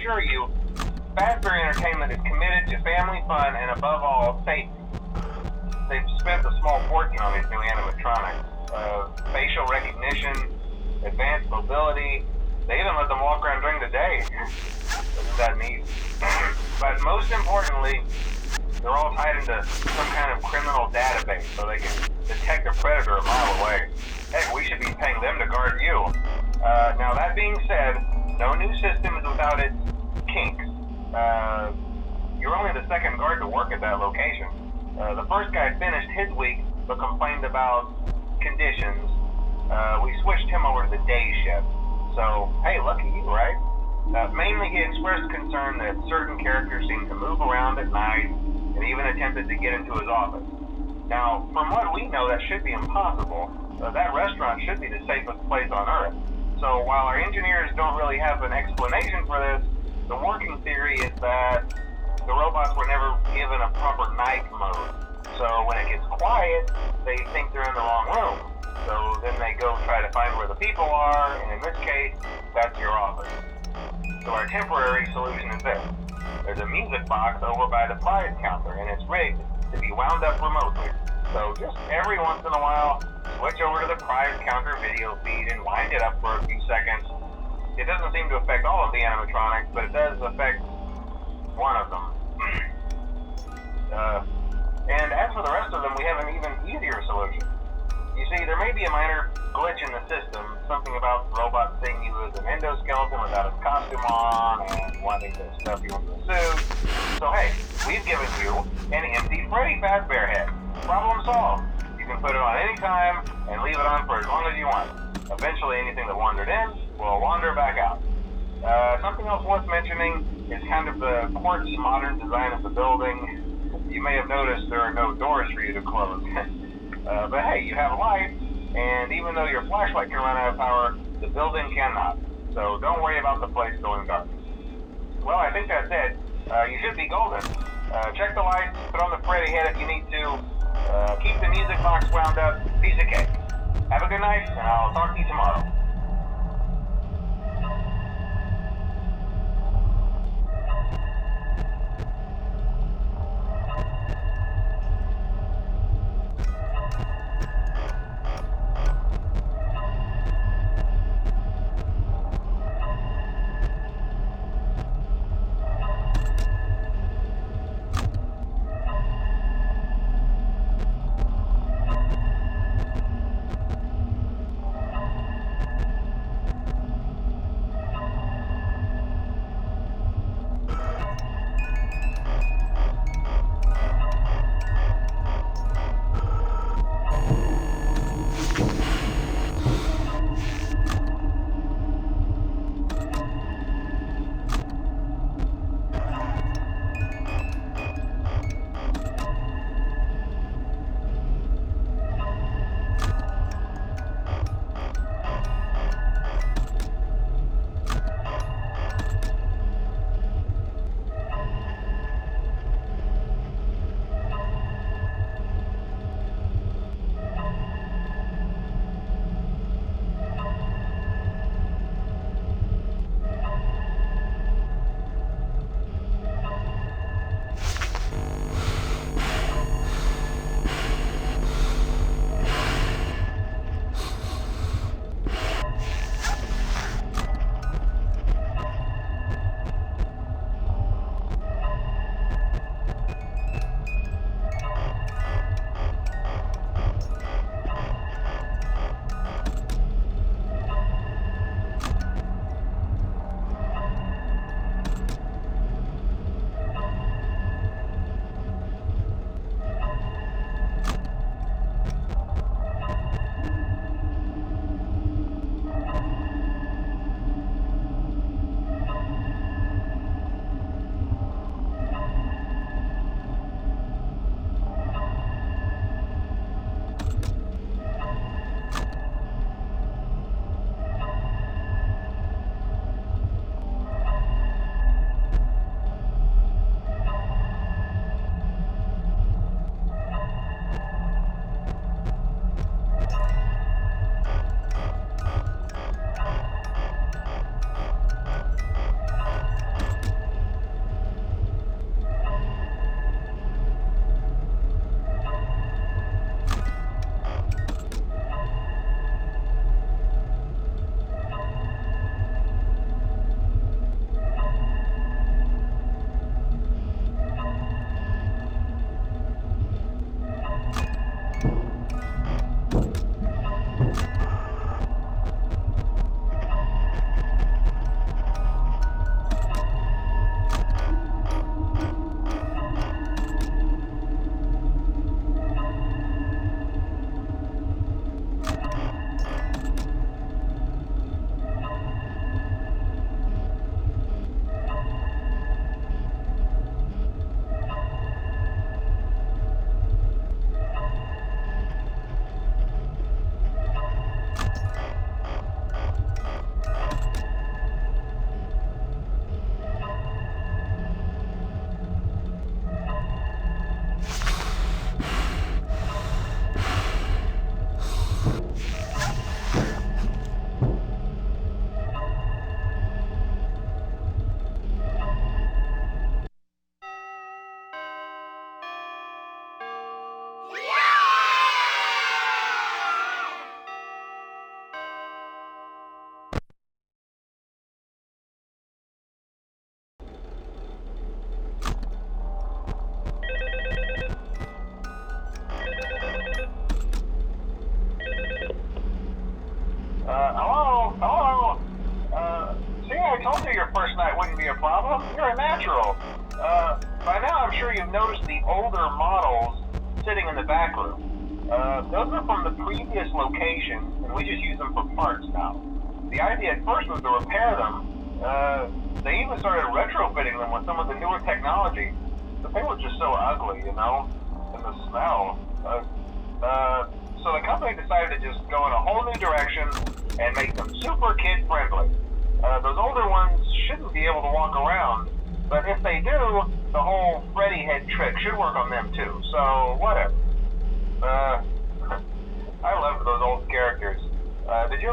assure you, Fazbear Entertainment is committed to family fun and above all, safety. They've spent a small fortune on these new animatronics. Facial recognition, advanced mobility. They even let them walk around during the day. Isn't that neat? But most importantly, they're all tied into some kind of criminal database so they can detect a predator a mile away. Heck, we should be paying them to guard you. Now that being said, no new system is without its kinks. You're only the second guard to work at that location. The first guy finished his week but complained about conditions. We switched him over to the day shift. So, hey, lucky you, right? Mainly he expressed concern that certain characters seemed to move around at night and even attempted to get into his office. Now, from what we know, that should be impossible. That restaurant should be the safest place on Earth. So while our engineers don't really have an explanation for this, the working theory is that the robots were never given a proper night mode. So when it gets quiet, they think they're in the wrong room. So then they go try to find where the people are, and in this case, that's your office. So our temporary solution is this. There's a music box over by the prize counter, and it's rigged to be wound up remotely. So just every once in a while, switch over to the prize counter video feed and wind it up for a few seconds. It doesn't seem to affect all of the animatronics, but it does affect one of them. And as for the rest of them, we have an even easier solution. You see, there may be a minor glitch in the system, something about the robot seeing you as an endoskeleton without his costume on and wanting to stuff you into a suit. So hey, we've given you an empty Freddy Fazbear head. Problem solved. You can put it on any time and leave it on for as long as you want. Eventually anything that wandered in will wander back out. Something else worth mentioning is kind of the quirky modern design of the building. You may have noticed there are no doors for you to close. But hey, you have light, and even though your flashlight can run out of power, the building cannot. So don't worry about the place going dark. Well, I think that's it. You should be golden. Check the lights, put on the Freddy head if you need to. Keep the music box wound up. Piece of cake. Have a good night, and I'll talk to you tomorrow. You're a natural. By now I'm sure you've noticed the older models sitting in the back room. Those are from the previous location, and we just use them for parts now. The idea at first was to repair them. They even started retrofitting them with some of the newer technology, but they were just so ugly, you know, and the smell. So the company decided to just go in a whole new direction and make them super kid-friendly. Those older ones shouldn't be able to walk around, but if they do, the whole Freddy head trick should work on them too, so whatever. I loved those old characters. Did you